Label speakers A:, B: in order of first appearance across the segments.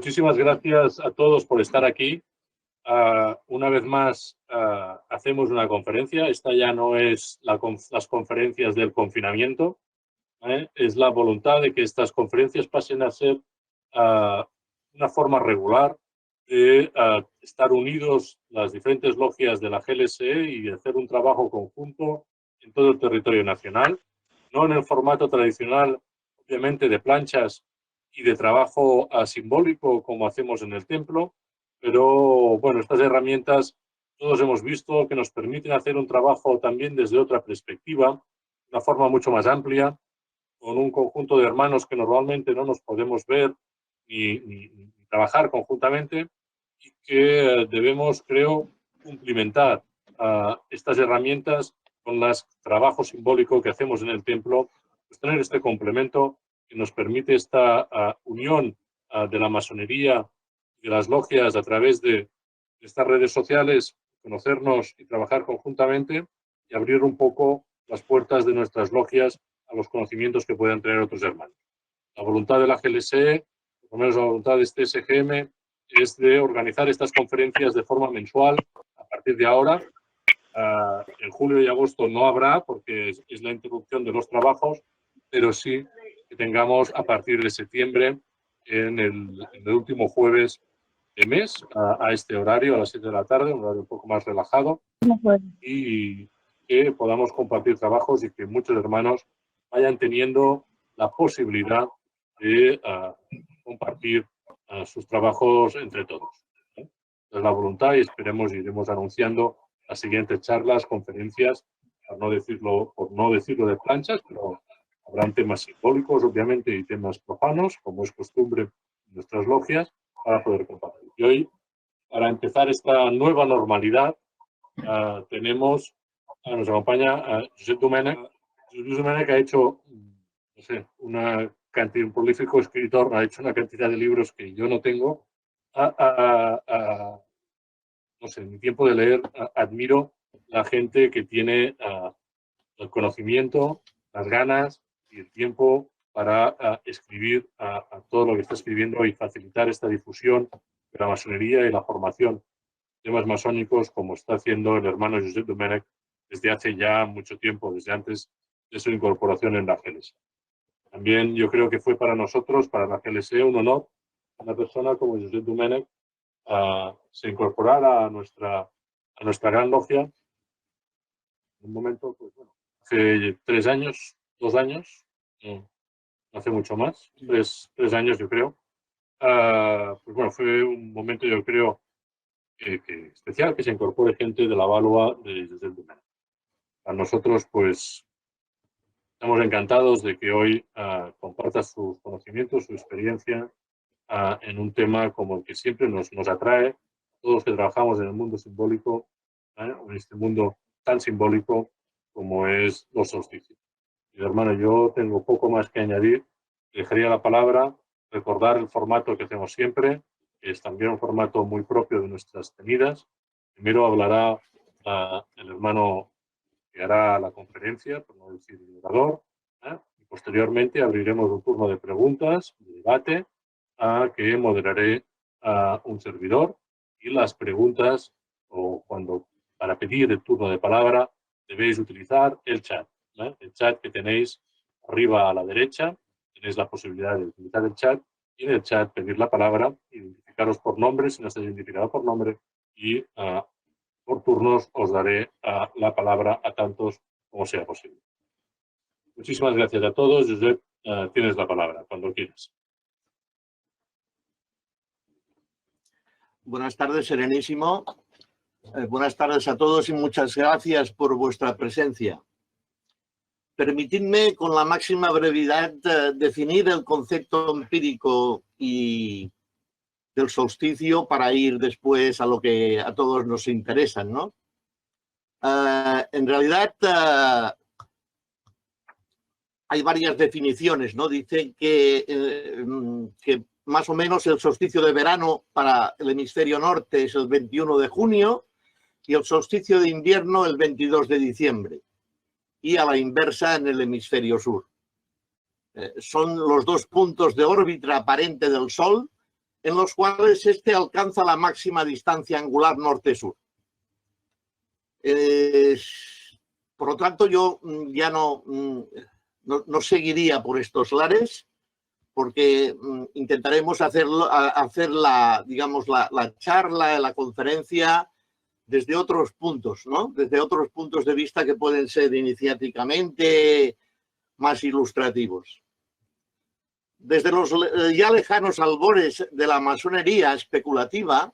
A: muchísimas gracias a todos por estar aquí. Una vez más hacemos una conferencia. Esta ya no es las conferencias del confinamiento. Es la voluntad de que estas conferencias pasen a ser una forma regular de estar unidos las diferentes logias de la GLSE y de hacer un trabajo conjunto en todo el territorio nacional, no en el formato tradicional, obviamente, de planchas y de trabajo simbólico como hacemos en el templo, pero bueno, estas herramientas todos hemos visto que nos permiten hacer un trabajo también desde otra perspectiva, una forma mucho más amplia, con un conjunto de hermanos que normalmente no nos podemos ver ni trabajar conjuntamente, y que debemos, creo, cumplimentar estas herramientas con el trabajo simbólico que hacemos en el templo, pues tener este complemento que nos permite esta unión de la masonería y de las logias a través de estas redes sociales, conocernos y trabajar conjuntamente y abrir un poco las puertas de nuestras logias a los conocimientos que puedan tener otros hermanos. La voluntad de la GLSE, por lo menos la voluntad de este SGM, es de organizar estas conferencias de forma mensual a partir de ahora. En julio y agosto no habrá porque es la interrupción de los trabajos, pero sí que tengamos a partir de septiembre, en el último jueves de mes, a este horario, a las 7 de la tarde, un horario un poco más relajado, y que podamos compartir trabajos y que muchos hermanos vayan teniendo la posibilidad de compartir sus trabajos entre todos. Es la voluntad y esperemos iremos anunciando las siguientes charlas, conferencias, por no decirlo de planchas, pero habrán temas simbólicos, obviamente, y temas profanos, como es costumbre en nuestras logias, para poder compartir. Y hoy, para empezar esta nueva normalidad, nos acompaña Josep Domènech. Josep Domènech ha hecho, no sé, un prolífico escritor, ha hecho una cantidad de libros que yo no tengo. No sé, en mi tiempo de leer, admiro la gente que tiene el conocimiento, las ganas y el tiempo para escribir todo lo que está escribiendo y facilitar esta difusión de la masonería y la formación de temas masónicos, como está haciendo el hermano Josep Domènech desde hace ya mucho tiempo, desde antes de su incorporación en la GLSE. También yo creo que fue para nosotros, para la GLSE, un honor una persona como Josep Domènech se incorporara a nuestra gran logia. En un momento, pues bueno, hace 3 años, 2 años, no hace mucho más, 3 años yo creo. Pues bueno, fue un momento yo creo que especial, que se incorpore gente de la Valua de Josep Domènech. A nosotros, pues, estamos encantados de que hoy comparta sus conocimientos, su experiencia en un tema como el que siempre nos atrae, todos los que trabajamos en el mundo simbólico, en este mundo tan simbólico como es los solsticios. Y hermano, yo tengo poco más que añadir. Dejaría la palabra, recordar el formato que hacemos siempre, que es también un formato muy propio de nuestras tenidas. Primero hablará el hermano que hará la conferencia, por no decir el orador, y posteriormente abriremos un turno de preguntas, de debate, que moderaré un servidor, y las preguntas, o para pedir el turno de palabra, debéis utilizar el chat. El chat que tenéis arriba a la derecha, tenéis la posibilidad de utilizar el chat, y en el chat pedir la palabra, identificaros por nombre si no estáis identificado por nombre, y por turnos os daré la palabra a tantos como sea posible. Muchísimas gracias a todos. Josep, tienes la palabra cuando quieras.
B: Buenas tardes, Serenísimo. Buenas tardes a todos y muchas gracias por vuestra presencia. Permitidme, con la máxima brevedad, definir el concepto empírico y del solsticio para ir después a lo que a todos nos interesa, ¿no? En realidad, hay varias definiciones, ¿no? Dicen que más o menos el solsticio de verano para el hemisferio norte es el 21 de junio y el solsticio de invierno el 22 de diciembre. Y a la inversa en el hemisferio sur. Son los dos puntos de órbita aparente del Sol en los cuales este alcanza la máxima distancia angular norte-sur. Por lo tanto, yo ya no seguiría por estos lares, porque intentaremos hacer la charla, la conferencia desde otros puntos, ¿no? Desde otros puntos de vista que pueden ser iniciáticamente más ilustrativos. Desde los ya lejanos albores de la masonería especulativa,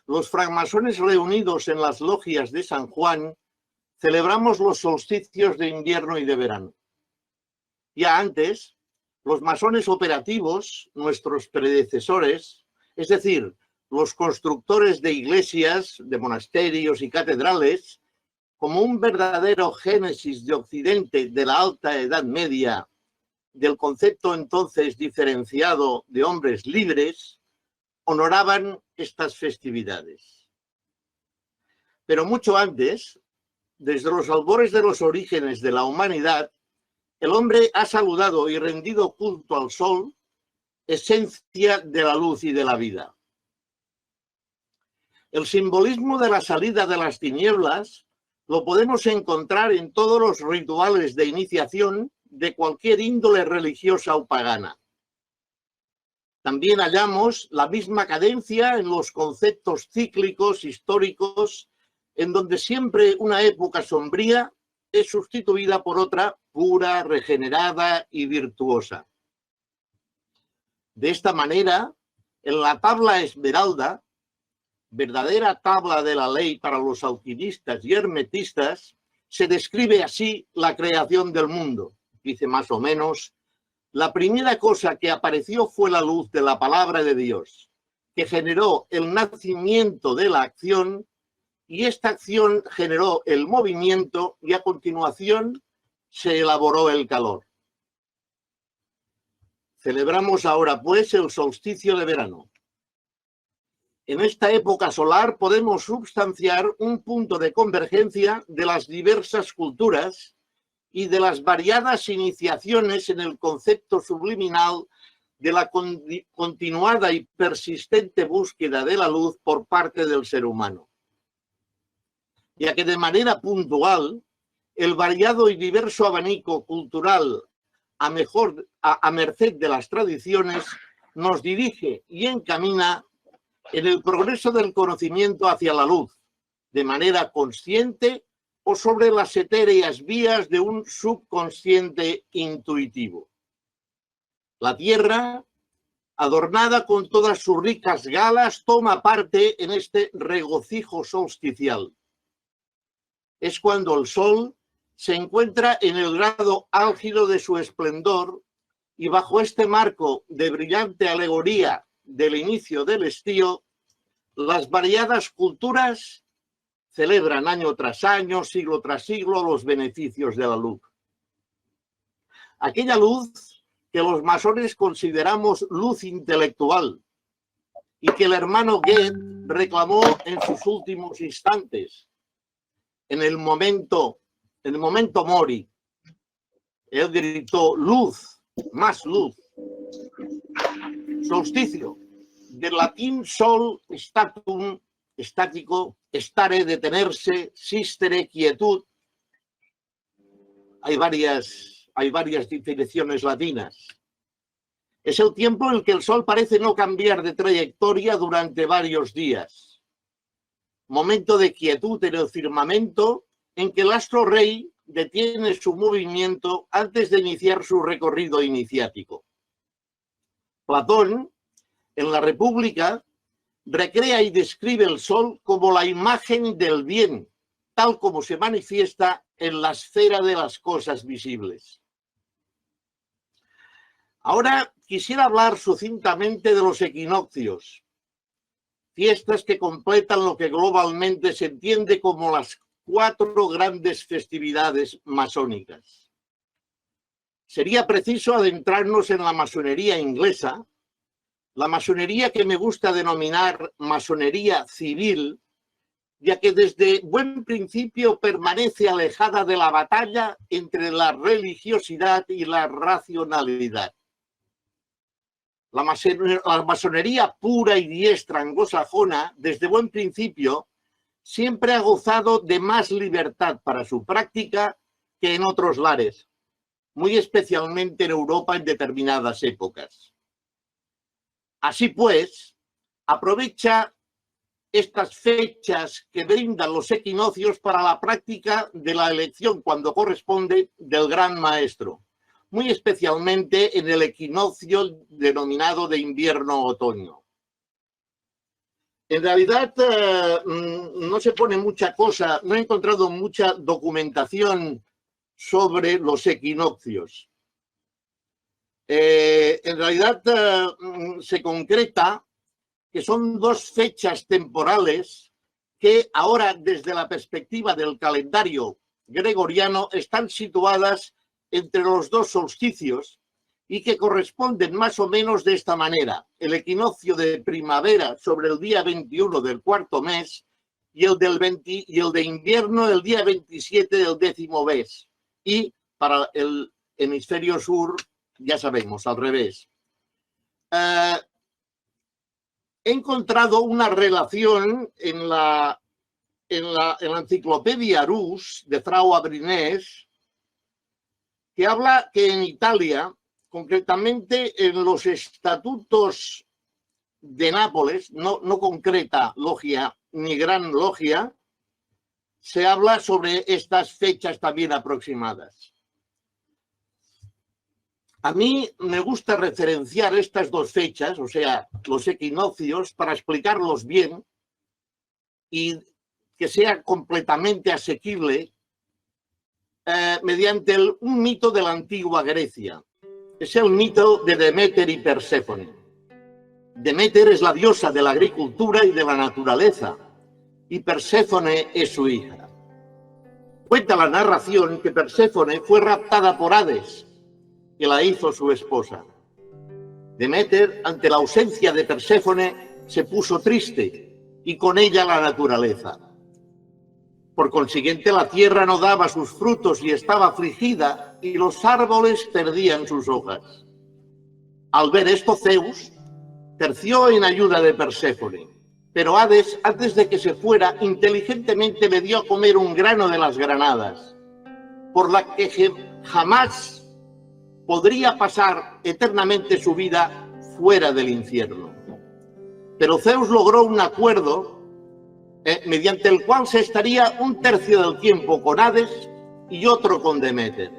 B: los francmasones reunidos en las logias de San Juan celebramos los solsticios de invierno y de verano. Ya antes, los masones operativos, nuestros predecesores, es decir, los constructores de iglesias, de monasterios y catedrales, como un verdadero génesis de Occidente de la Alta Edad Media, del concepto entonces diferenciado de hombres libres, honoraban estas festividades. Pero mucho antes, desde los albores de los orígenes de la humanidad, el hombre ha saludado y rendido culto al sol, esencia de la luz y de la vida. El simbolismo de la salida de las tinieblas lo podemos encontrar en todos los rituales de iniciación de cualquier índole religiosa o pagana. También hallamos la misma cadencia en los conceptos cíclicos históricos, en donde siempre una época sombría es sustituida por otra pura, regenerada y virtuosa. De esta manera, en la tabla esmeralda, verdadera tabla de la ley para los alquimistas y hermetistas, se describe así la creación del mundo. Dice más o menos: la primera cosa que apareció fue la luz de la palabra de Dios, que generó el nacimiento de la acción, y esta acción generó el movimiento, y a continuación se elaboró el calor. Celebramos ahora, pues, el solsticio de verano. En esta época solar podemos substanciar un punto de convergencia de las diversas culturas y de las variadas iniciaciones en el concepto subliminal de la continuada y persistente búsqueda de la luz por parte del ser humano. Ya que de manera puntual, el variado y diverso abanico cultural a merced de las tradiciones nos dirige y encamina en el progreso del conocimiento hacia la luz, de manera consciente o sobre las etéreas vías de un subconsciente intuitivo. La Tierra, adornada con todas sus ricas galas, toma parte en este regocijo solsticial. Es cuando el Sol se encuentra en el grado álgido de su esplendor, y bajo este marco de brillante alegoría del inicio del estío, las variadas culturas celebran año tras año, siglo tras siglo, los beneficios de la luz. Aquella luz que los masones consideramos luz intelectual y que el hermano Goethe reclamó en sus últimos instantes, en el momento mori. Él gritó: luz, más luz. Solsticio, del latín sol, statum, estático, stare, detenerse, sistere, quietud. Hay varias definiciones latinas. Es el tiempo en el que el sol parece no cambiar de trayectoria durante varios días. Momento de quietud en el firmamento en que el astro rey detiene su movimiento antes de iniciar su recorrido iniciático. Platón, en la República, recrea y describe el sol como la imagen del bien, tal como se manifiesta en la esfera de las cosas visibles. Ahora quisiera hablar sucintamente de los equinoccios, fiestas que completan lo que globalmente se entiende como las 4 grandes festividades masónicas. Sería preciso adentrarnos en la masonería inglesa, la masonería que me gusta denominar masonería civil, ya que desde buen principio permanece alejada de la batalla entre la religiosidad y la racionalidad. La masonería pura y diestra anglosajona, desde buen principio, siempre ha gozado de más libertad para su práctica que en otros lares, muy especialmente en Europa en determinadas épocas. Así pues, aprovecha estas fechas que brindan los equinoccios para la práctica de la elección, cuando corresponde, del gran maestro, muy especialmente en el equinoccio denominado de invierno-otoño. En realidad no se pone mucha cosa, no he encontrado mucha documentación sobre los equinoccios. En realidad se concreta que son dos fechas temporales que ahora, desde la perspectiva del calendario gregoriano, están situadas entre los dos solsticios y que corresponden más o menos de esta manera: el equinoccio de primavera sobre el día 21 del cuarto mes y el de invierno el día 27 del 10º mes. Y para el hemisferio sur, ya sabemos, al revés. He encontrado una relación en la enciclopedia Rus de Frau Abrines, que habla que en Italia, concretamente en los estatutos de Nápoles, no concreta logia ni gran logia, se habla sobre estas fechas también aproximadas. A mí me gusta referenciar estas dos fechas, o sea, los equinoccios, para explicarlos bien y que sea completamente asequible mediante un mito de la antigua Grecia. Es el mito de Deméter y Perséfone. Deméter es la diosa de la agricultura y de la naturaleza, y Perséfone es su hija. Cuenta la narración que Perséfone fue raptada por Hades, que la hizo su esposa. Deméter, ante la ausencia de Perséfone, se puso triste, y con ella la naturaleza. Por consiguiente, la tierra no daba sus frutos y estaba afligida, y los árboles perdían sus hojas. Al ver esto, Zeus terció en ayuda de Perséfone, pero Hades, antes de que se fuera, inteligentemente le dio a comer un grano de las granadas, por la que jamás podría pasar eternamente su vida fuera del infierno. Pero Zeus logró un acuerdo mediante el cual se estaría un tercio del tiempo con Hades y otro con Deméter.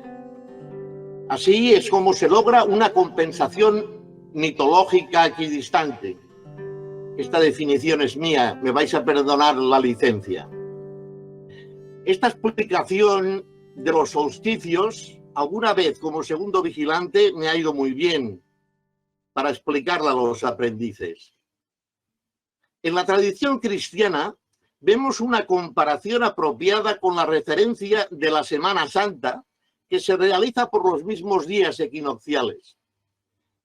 B: Así es como se logra una compensación mitológica equidistante. Esta definición es mía, me vais a perdonar la licencia. Esta explicación de los solsticios, alguna vez como segundo vigilante, me ha ido muy bien para explicarla a los aprendices. En la tradición cristiana vemos una comparación apropiada con la referencia de la Semana Santa, que se realiza por los mismos días equinocciales.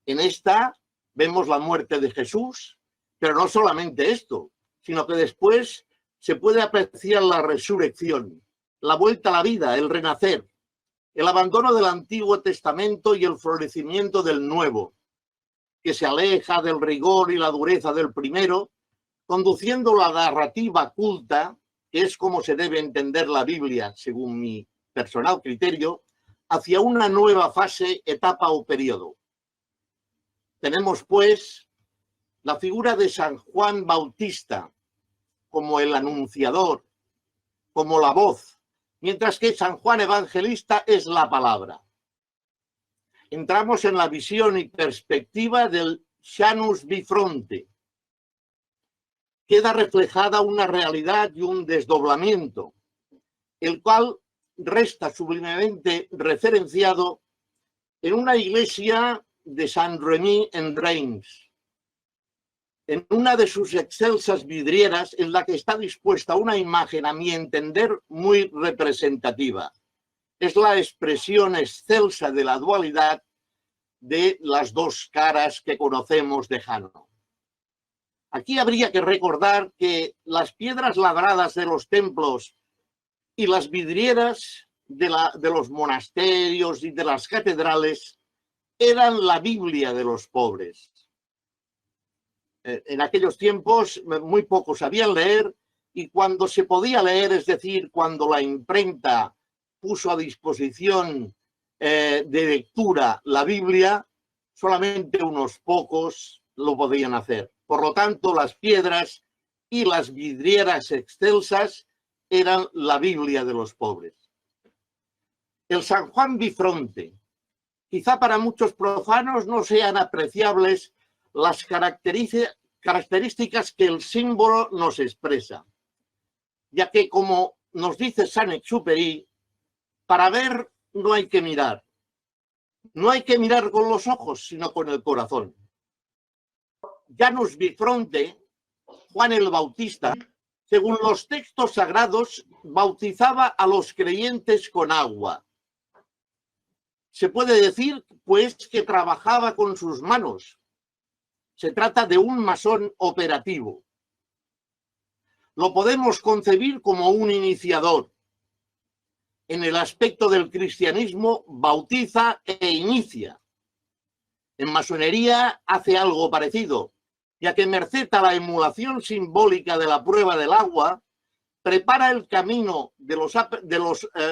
B: En esta vemos la muerte de Jesús, pero no solamente esto, sino que después se puede apreciar la resurrección, la vuelta a la vida, el renacer, el abandono del Antiguo Testamento y el florecimiento del Nuevo, que se aleja del rigor y la dureza del primero, conduciendo la narrativa culta, que es como se debe entender la Biblia, según mi personal criterio, hacia una nueva fase, etapa o periodo. Tenemos, pues, la figura de San Juan Bautista como el anunciador, como la voz, mientras que San Juan Evangelista es la palabra. Entramos en la visión y perspectiva del Janus Bifronte. Queda reflejada una realidad y un desdoblamiento, el cual resta sublimemente referenciado en una iglesia de Saint-Remy en Reims, en una de sus excelsas vidrieras, en la que está dispuesta una imagen, a mi entender, muy representativa. Es la expresión excelsa de la dualidad de las dos caras que conocemos de Jano. Aquí habría que recordar que las piedras labradas de los templos y las vidrieras de los monasterios y de las catedrales eran la Biblia de los pobres. En aquellos tiempos muy pocos sabían leer y cuando se podía leer, es decir, cuando la imprenta puso a disposición de lectura la Biblia, solamente unos pocos lo podían hacer. Por lo tanto, las piedras y las vidrieras excelsas eran la Biblia de los pobres. El San Juan bifronte. Quizá para muchos profanos no sean apreciables las características que el símbolo nos expresa, ya que, como nos dice Saint-Exupéry, para ver no hay que mirar. No hay que mirar con los ojos, sino con el corazón. Janus bifronte, Juan el Bautista, según los textos sagrados, bautizaba a los creyentes con agua. Se puede decir, pues, que trabajaba con sus manos. Se trata de un masón operativo. Lo podemos concebir como un iniciador. En el aspecto del cristianismo, bautiza e inicia. En masonería hace algo parecido, ya que merced a la emulación simbólica de la prueba del agua, prepara el camino de los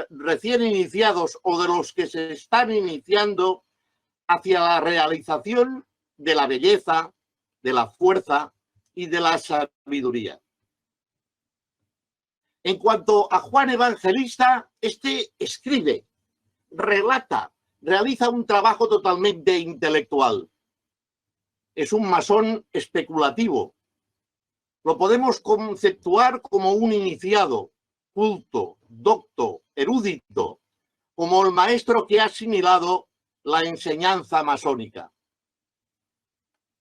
B: recién iniciados o de los que se están iniciando hacia la realización de la belleza, de la fuerza y de la sabiduría. En cuanto a Juan Evangelista, este escribe, relata, realiza un trabajo totalmente intelectual. Es un masón especulativo. Lo podemos conceptuar como un iniciado, culto, docto, erudito, como el maestro que ha asimilado la enseñanza masónica.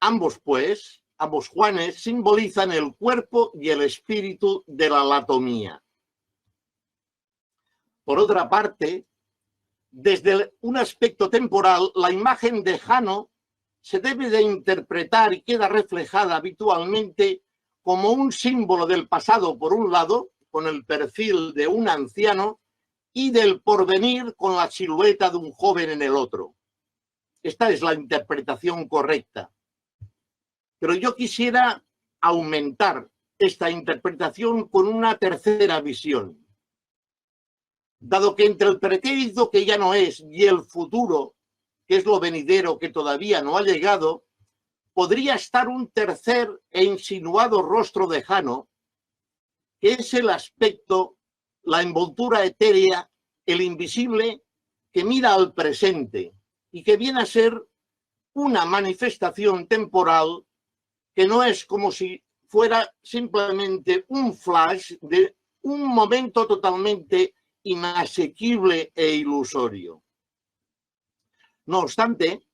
B: Ambos Juanes simbolizan el cuerpo y el espíritu de la anatomía. Por otra parte, desde un aspecto temporal, la imagen de Jano se debe de interpretar y queda reflejada habitualmente como un símbolo del pasado por un lado, con el perfil de un anciano, y del porvenir con la silueta de un joven en el otro. Esta es la interpretación correcta. Pero yo quisiera aumentar esta interpretación con una tercera visión. Dado que entre el pretérito que ya no es y el futuro, que es lo venidero que todavía no ha llegado, podría estar un tercer e insinuado rostro de Jano, que es el aspecto, la envoltura etérea, el invisible, que mira al presente y que viene a ser una manifestación temporal que no es como si fuera simplemente un flash de un momento totalmente inasequible e ilusorio. No obstante,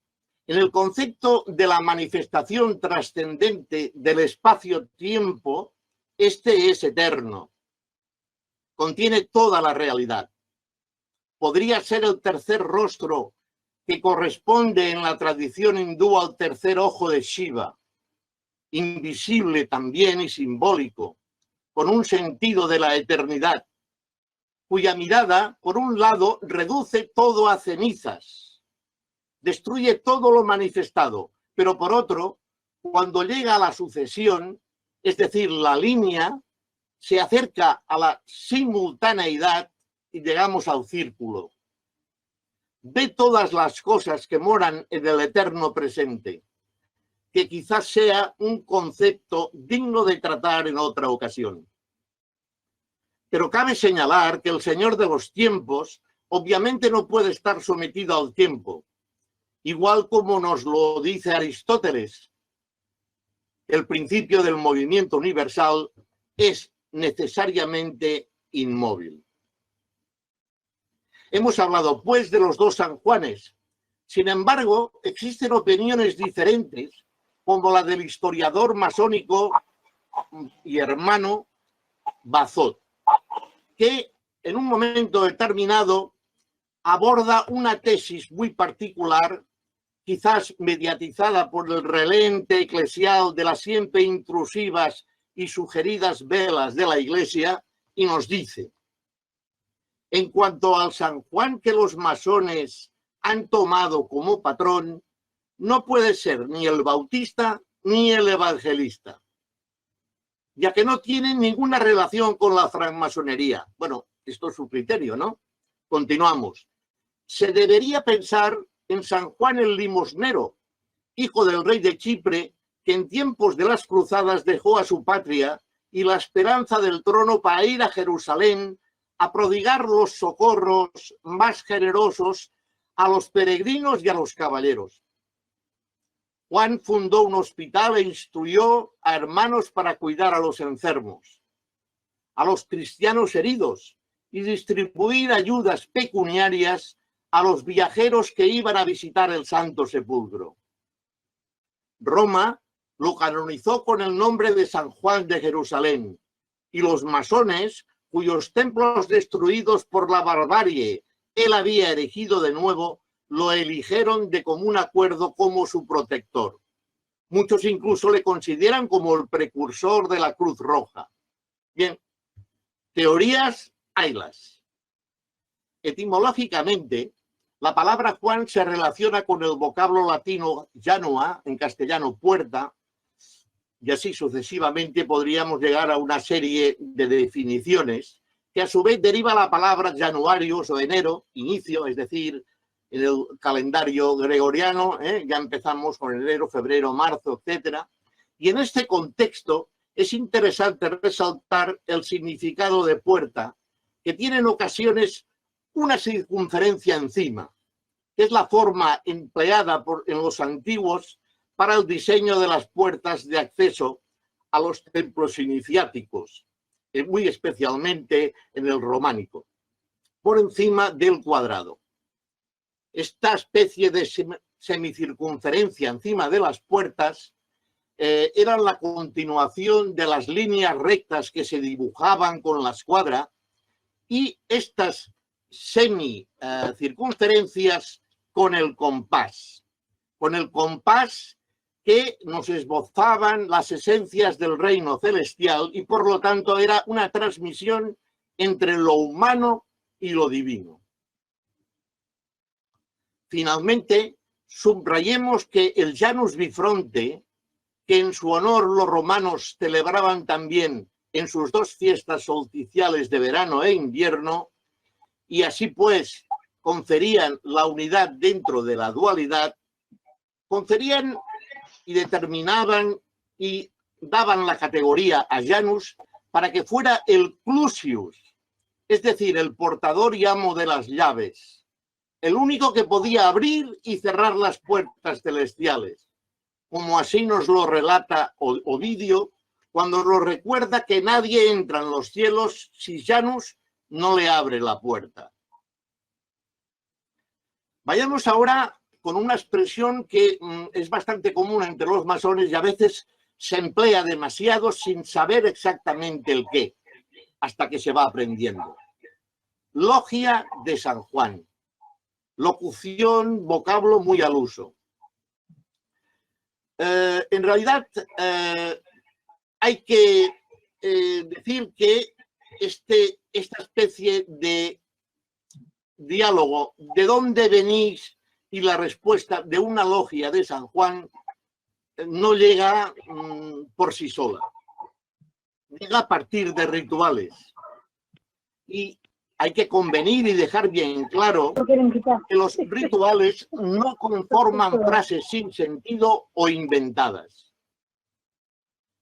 B: en el concepto de la manifestación trascendente del espacio-tiempo, este es eterno. Contiene toda la realidad. Podría ser el tercer rostro que corresponde en la tradición hindú al tercer ojo de Shiva, invisible también y simbólico, con un sentido de la eternidad, cuya mirada, por un lado, reduce todo a cenizas, destruye todo lo manifestado, pero por otro, cuando llega a la sucesión, es decir, la línea, se acerca a la simultaneidad y llegamos al círculo. Ve todas las cosas que moran en el eterno presente, que quizás sea un concepto digno de tratar en otra ocasión. Pero cabe señalar que el Señor de los tiempos obviamente no puede estar sometido al tiempo, igual como nos lo dice Aristóteles. El principio del movimiento universal es necesariamente inmóvil. Hemos hablado, pues, de los dos San Juanes. Sin embargo, existen opiniones diferentes, como la del historiador masónico y hermano Bazot, que en un momento determinado aborda una tesis muy particular, quizás mediatizada por el relente eclesial de las siempre intrusivas y sugeridas velas de la Iglesia, y nos dice: en cuanto al San Juan que los masones han tomado como patrón, no puede ser ni el Bautista ni el evangelista, ya que no tienen ninguna relación con la francmasonería. Bueno, esto es su criterio, ¿no? Continuamos. Se debería pensar en San Juan el Limosnero, hijo del rey de Chipre, que en tiempos de las cruzadas dejó a su patria y la esperanza del trono para ir a Jerusalén a prodigar los socorros más generosos a los peregrinos y a los caballeros. Juan fundó un hospital e instruyó a hermanos para cuidar a los enfermos, a los cristianos heridos y distribuir ayudas pecuniarias a los viajeros que iban a visitar el Santo Sepulcro. Roma lo canonizó con el nombre de San Juan de Jerusalén y los masones, cuyos templos destruidos por la barbarie él había erigido de nuevo, lo eligieron de común acuerdo como su protector. Muchos incluso le consideran como el precursor de la Cruz Roja. Bien, teorías haylas. Etimológicamente, la palabra Juan se relaciona con el vocablo latino janua, en castellano puerta, y así sucesivamente podríamos llegar a una serie de definiciones que a su vez deriva la palabra januarios o enero, inicio, es decir, en el calendario gregoriano, ya empezamos con enero, febrero, marzo, etc. Y en este contexto es interesante resaltar el significado de puerta, que tiene en ocasiones una circunferencia encima, que es la forma empleada en los antiguos para el diseño de las puertas de acceso a los templos iniciáticos, muy especialmente en el románico, por encima del cuadrado. Esta especie de semicircunferencia encima de las puertas era la continuación de las líneas rectas que se dibujaban con la escuadra, y estas semicircunferencias con el compás que nos esbozaban las esencias del reino celestial, y por lo tanto era una transmisión entre lo humano y lo divino. Finalmente, subrayemos que el Janus Bifronte, que en su honor los romanos celebraban también en sus dos fiestas solsticiales de verano e invierno, y así pues conferían la unidad dentro de la dualidad, conferían y determinaban y daban la categoría a Janus para que fuera el Clusius, es decir, el portador y amo de las llaves, el único que podía abrir y cerrar las puertas celestiales, como así nos lo relata Ovidio cuando nos recuerda que nadie entra en los cielos si Janus no le abre la puerta. Vayamos ahora con una expresión que es bastante común entre los masones y a veces se emplea demasiado sin saber exactamente el qué, hasta que se va aprendiendo. Logia de San Juan. Locución, vocablo muy al uso. En realidad, hay que decir que esta especie de diálogo, ¿de dónde venís? Y la respuesta de una logia de San Juan no llega por sí sola. Llega a partir de rituales. Y hay que convenir y dejar bien claro que los rituales no conforman frases sin sentido o inventadas,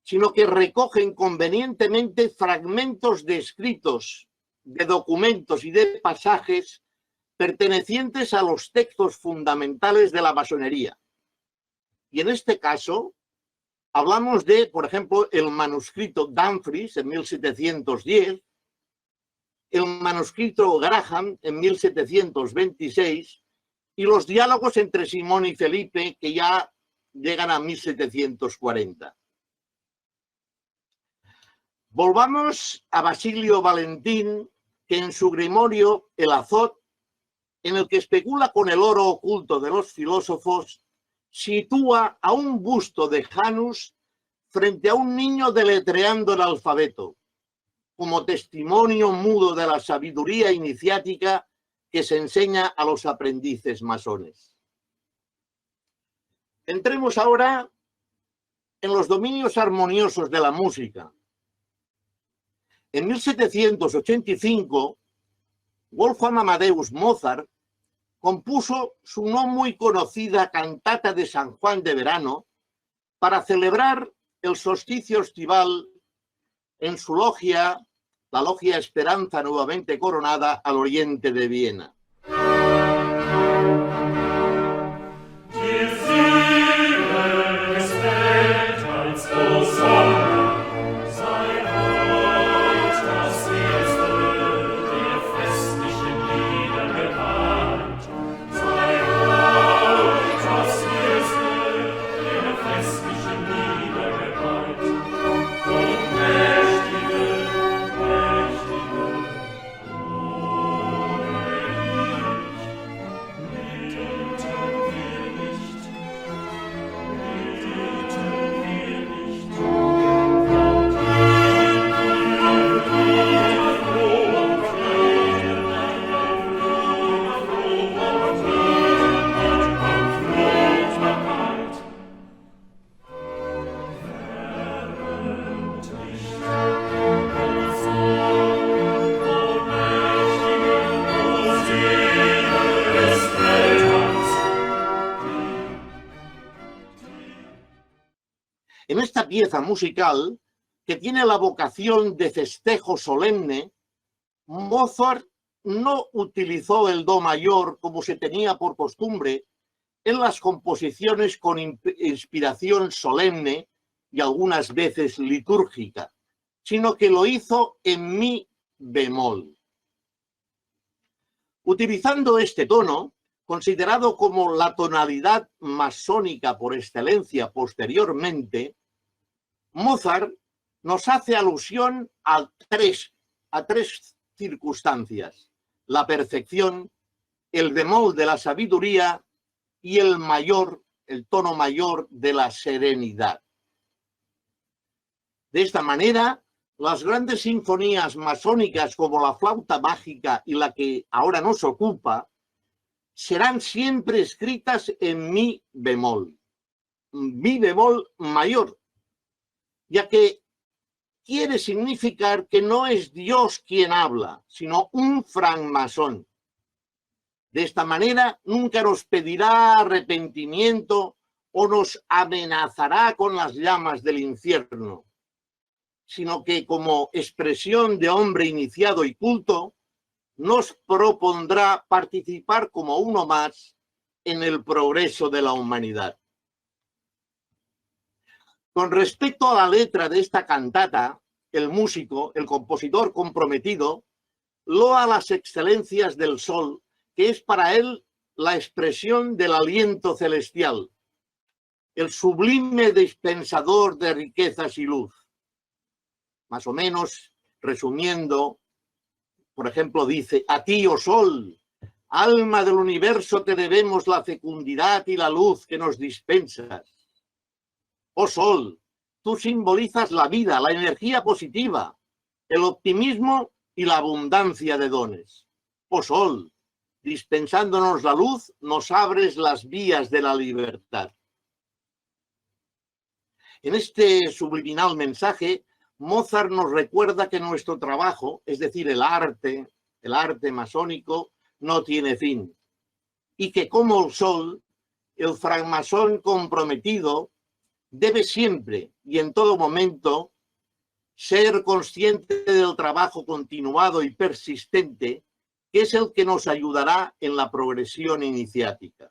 B: sino que recogen convenientemente fragmentos de escritos, de documentos y de pasajes pertenecientes a los textos fundamentales de la masonería. Y en este caso, hablamos de, por ejemplo, el manuscrito Dumfries en 1710, el manuscrito Graham en 1726 y los diálogos entre Simón y Felipe, que ya llegan a 1740. Volvamos a Basilio Valentín, que en su grimorio El Azot, en el que especula con el oro oculto de los filósofos, sitúa a un busto de Janus frente a un niño deletreando el alfabeto, como testimonio mudo de la sabiduría iniciática que se enseña a los aprendices masones. Entremos ahora en los dominios armoniosos de la música. En 1785, Wolfgang Amadeus Mozart compuso su no muy conocida cantata de San Juan de Verano para celebrar el solsticio estival en su logia, la Logia Esperanza, nuevamente coronada, al oriente de Viena. En esta pieza musical, que tiene la vocación de festejo solemne, Mozart no utilizó el do mayor como se tenía por costumbre en las composiciones con inspiración solemne y algunas veces litúrgica, sino que lo hizo en mi bemol. Utilizando este tono, considerado como la tonalidad masónica por excelencia posteriormente, Mozart nos hace alusión a tres circunstancias: la perfección, el bemol de la sabiduría y el tono mayor de la serenidad. De esta manera, las grandes sinfonías masónicas como la flauta mágica y la que ahora nos ocupa serán siempre escritas en mi bemol mayor, ya que quiere significar que no es Dios quien habla, sino un francmasón. De esta manera, nunca nos pedirá arrepentimiento o nos amenazará con las llamas del infierno, sino que como expresión de hombre iniciado y culto, nos propondrá participar como uno más en el progreso de la humanidad. Con respecto a la letra de esta cantata, el músico, el compositor comprometido, loa las excelencias del sol, que es para él la expresión del aliento celestial, el sublime dispensador de riquezas y luz. Más o menos, resumiendo, por ejemplo, dice: a ti, oh sol, alma del universo, te debemos la fecundidad y la luz que nos dispensas. Oh sol, tú simbolizas la vida, la energía positiva, el optimismo y la abundancia de dones. Oh sol, dispensándonos la luz, nos abres las vías de la libertad. En este subliminal mensaje, Mozart nos recuerda que nuestro trabajo, es decir, el arte masónico, no tiene fin, y que como el sol, el francmasón comprometido debe siempre y en todo momento ser consciente del trabajo continuado y persistente, que es el que nos ayudará en la progresión iniciática.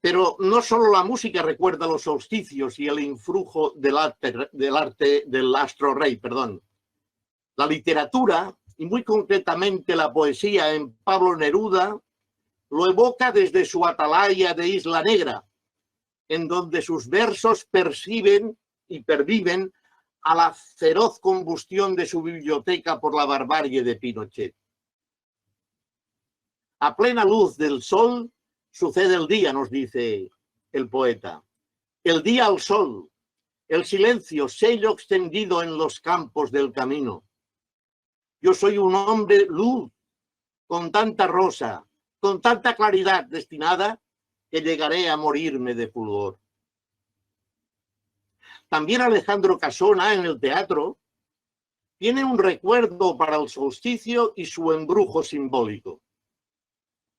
B: Pero no solo la música recuerda los solsticios y el influjo del astro rey. La literatura, y muy concretamente la poesía en Pablo Neruda, lo evoca desde su atalaya de Isla Negra, en donde sus versos perciben y perviven a la feroz combustión de su biblioteca por la barbarie de Pinochet. A plena luz del sol sucede el día, nos dice el poeta. El día al sol, el silencio, sello extendido en los campos del camino. Yo soy un hombre luz, con tanta rosa, con tanta claridad destinada, que llegaré a morirme de fulgor. También Alejandro Casona, en el teatro, tiene un recuerdo para el solsticio y su embrujo simbólico.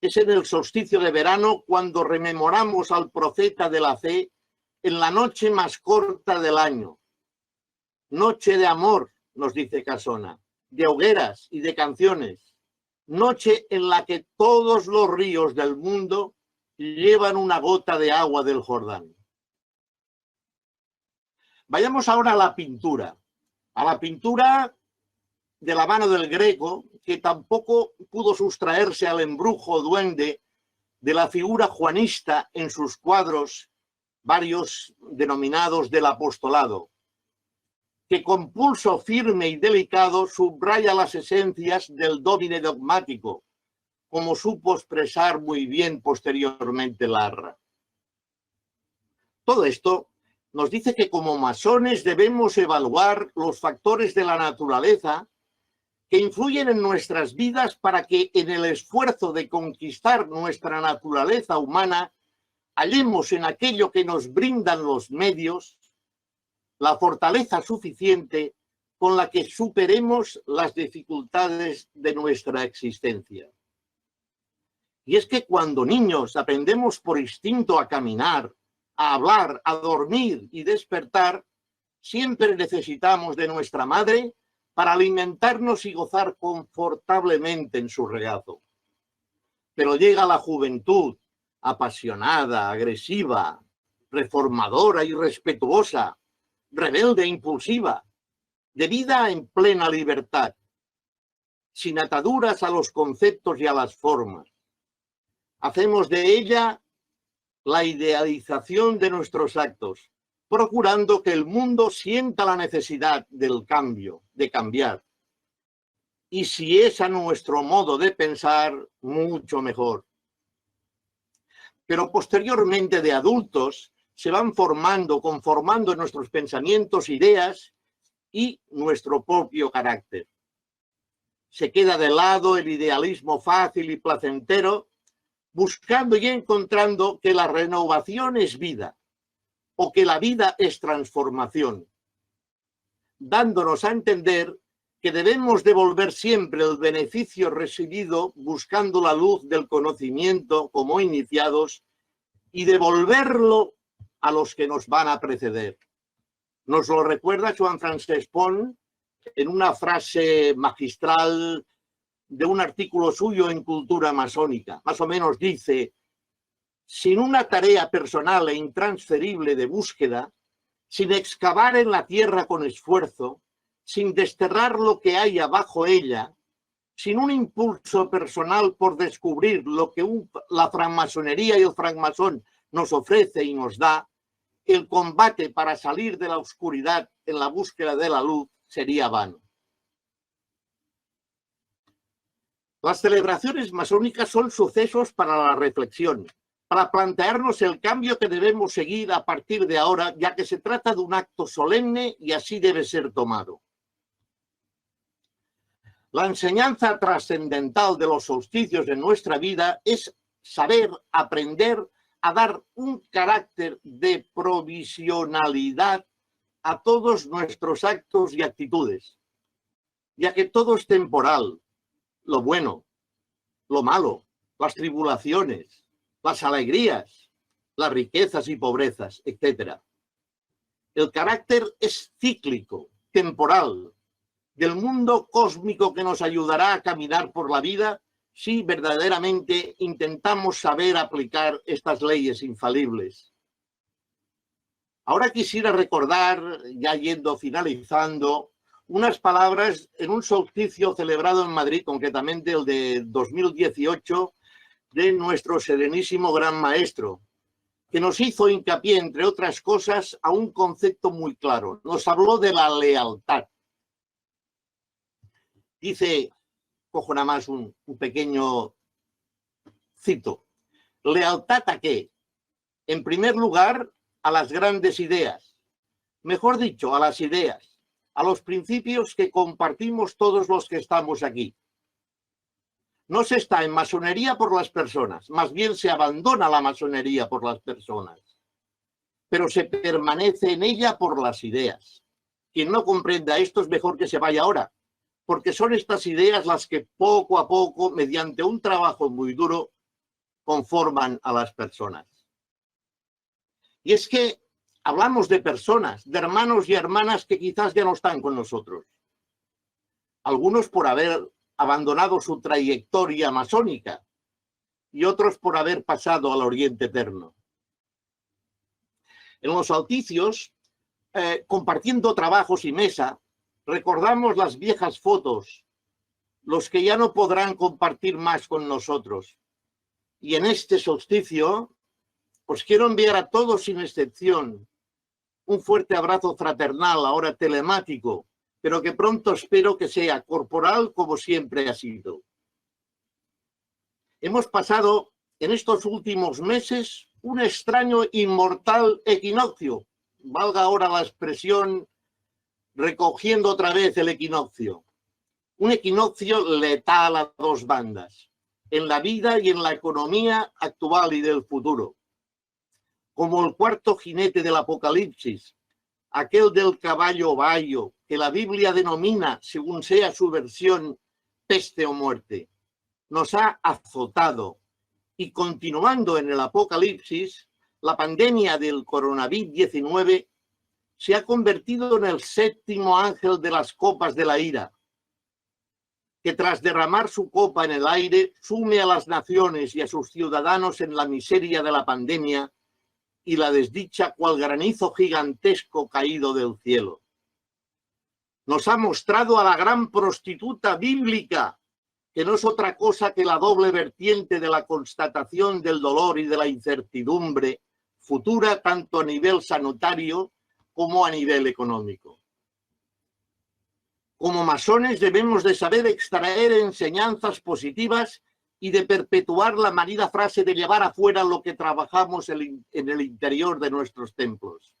B: Es en el solsticio de verano cuando rememoramos al profeta de la fe en la noche más corta del año. Noche de amor, nos dice Casona, de hogueras y de canciones. Noche en la que todos los ríos del mundo llevan una gota de agua del Jordán. Vayamos ahora a la pintura de la mano del Greco, que tampoco pudo sustraerse al embrujo duende de la figura juanista en sus cuadros, varios denominados del apostolado, que con pulso firme y delicado subraya las esencias del dómine dogmático, como supo expresar muy bien posteriormente Larra. Todo esto nos dice que como masones debemos evaluar los factores de la naturaleza que influyen en nuestras vidas para que en el esfuerzo de conquistar nuestra naturaleza humana hallemos en aquello que nos brindan los medios la fortaleza suficiente con la que superemos las dificultades de nuestra existencia. Y es que cuando niños aprendemos por instinto a caminar, a hablar, a dormir y despertar, siempre necesitamos de nuestra madre para alimentarnos y gozar confortablemente en su regazo. Pero llega la juventud, apasionada, agresiva, reformadora y respetuosa, rebelde e impulsiva, de vida en plena libertad, sin ataduras a los conceptos y a las formas. Hacemos de ella la idealización de nuestros actos, procurando que el mundo sienta la necesidad del cambio, de cambiar. Y si es a nuestro modo de pensar, mucho mejor. Pero posteriormente de adultos se van conformando en nuestros pensamientos, ideas y nuestro propio carácter. Se queda de lado el idealismo fácil y placentero, buscando y encontrando que la renovación es vida o que la vida es transformación, dándonos a entender que debemos devolver siempre el beneficio recibido buscando la luz del conocimiento como iniciados y devolverlo a los que nos van a preceder. Nos lo recuerda Joan Francesc Pont en una frase magistral de un artículo suyo en Cultura Masónica. Más o menos dice: sin una tarea personal e intransferible de búsqueda, sin excavar en la tierra con esfuerzo, sin desterrar lo que hay abajo ella, sin un impulso personal por descubrir lo que la francmasonería y el francmasón nos ofrece y nos da, el combate para salir de la oscuridad en la búsqueda de la luz sería vano. Las celebraciones masónicas son sucesos para la reflexión, para plantearnos el cambio que debemos seguir a partir de ahora, ya que se trata de un acto solemne y así debe ser tomado. La enseñanza trascendental de los solsticios en nuestra vida es saber, aprender a dar un carácter de provisionalidad a todos nuestros actos y actitudes, ya que todo es temporal, lo bueno, lo malo, las tribulaciones, las alegrías, las riquezas y pobrezas, etc. El carácter es cíclico, temporal, del mundo cósmico que nos ayudará a caminar por la vida si verdaderamente intentamos saber aplicar estas leyes infalibles. Ahora quisiera recordar, ya finalizando, unas palabras en un solsticio celebrado en Madrid, concretamente el de 2018, de nuestro serenísimo Gran Maestro, que nos hizo hincapié, entre otras cosas, a un concepto muy claro. Nos habló de la lealtad. Dice, cojo nada más un pequeño cito. ¿Lealtad a qué? En primer lugar, a las grandes ideas. Mejor dicho, a las ideas, a los principios que compartimos todos los que estamos aquí. No se está en masonería por las personas, más bien se abandona la masonería por las personas. pero se permanece en ella por las ideas. Quien no comprenda esto es mejor que se vaya ahora, porque son estas ideas las que poco a poco, mediante un trabajo muy duro, conforman a las personas. Y es que hablamos de personas, de hermanos y hermanas que quizás ya no están con nosotros. Algunos por haber abandonado su trayectoria masónica y otros por haber pasado al Oriente Eterno. En los Alticios, compartiendo trabajos y mesa, recordamos las viejas fotos, los que ya no podrán compartir más con nosotros. Y en este solsticio, os quiero enviar a todos sin excepción un fuerte abrazo fraternal, ahora telemático, pero que pronto espero que sea corporal como siempre ha sido. Hemos pasado en estos últimos meses un extraño inmortal equinoccio, valga ahora la expresión recogiendo otra vez el equinoccio. Un equinoccio letal a dos bandas, en la vida y en la economía actual y del futuro. Como el cuarto jinete del Apocalipsis, aquel del caballo bayo, que la Biblia denomina, según sea su versión, peste o muerte, nos ha azotado. Y continuando en el Apocalipsis, la pandemia del coronavirus-19 se ha convertido en el séptimo ángel de las copas de la ira, que tras derramar su copa en el aire, sume a las naciones y a sus ciudadanos en la miseria de la pandemia y la desdicha cual granizo gigantesco caído del cielo. Nos ha mostrado a la gran prostituta bíblica, que no es otra cosa que la doble vertiente de la constatación del dolor y de la incertidumbre futura, tanto a nivel sanitario como a nivel económico. Como masones debemos de saber extraer enseñanzas positivas y de perpetuar la manida frase de llevar afuera lo que trabajamos en el interior de nuestros templos.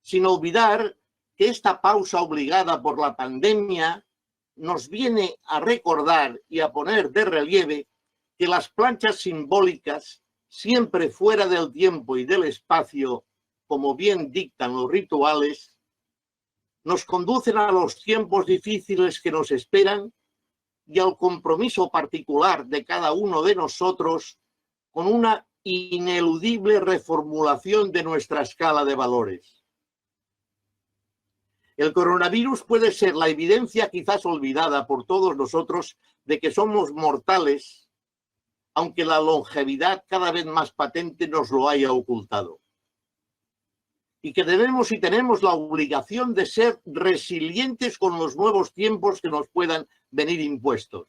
B: Sin olvidar que esta pausa obligada por la pandemia nos viene a recordar y a poner de relieve que las planchas simbólicas, siempre fuera del tiempo y del espacio, como bien dictan los rituales, nos conducen a los tiempos difíciles que nos esperan y al compromiso particular de cada uno de nosotros con una ineludible reformulación de nuestra escala de valores. El coronavirus puede ser la evidencia quizás olvidada por todos nosotros de que somos mortales, aunque la longevidad cada vez más patente nos lo haya ocultado. Y que debemos y tenemos la obligación de ser resilientes con los nuevos tiempos que nos puedan venir impuestos.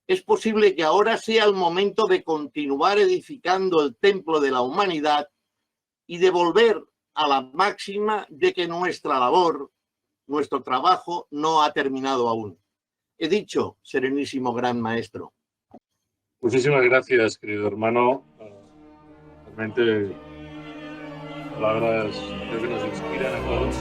B: Es posible que ahora sea el momento de continuar edificando el templo de la humanidad y de volver a la máxima de que nuestra labor, nuestro trabajo, no ha terminado aún. He dicho, serenísimo gran maestro.
A: Muchísimas gracias, querido hermano. Realmente palabras creo que nos inspiran a todos.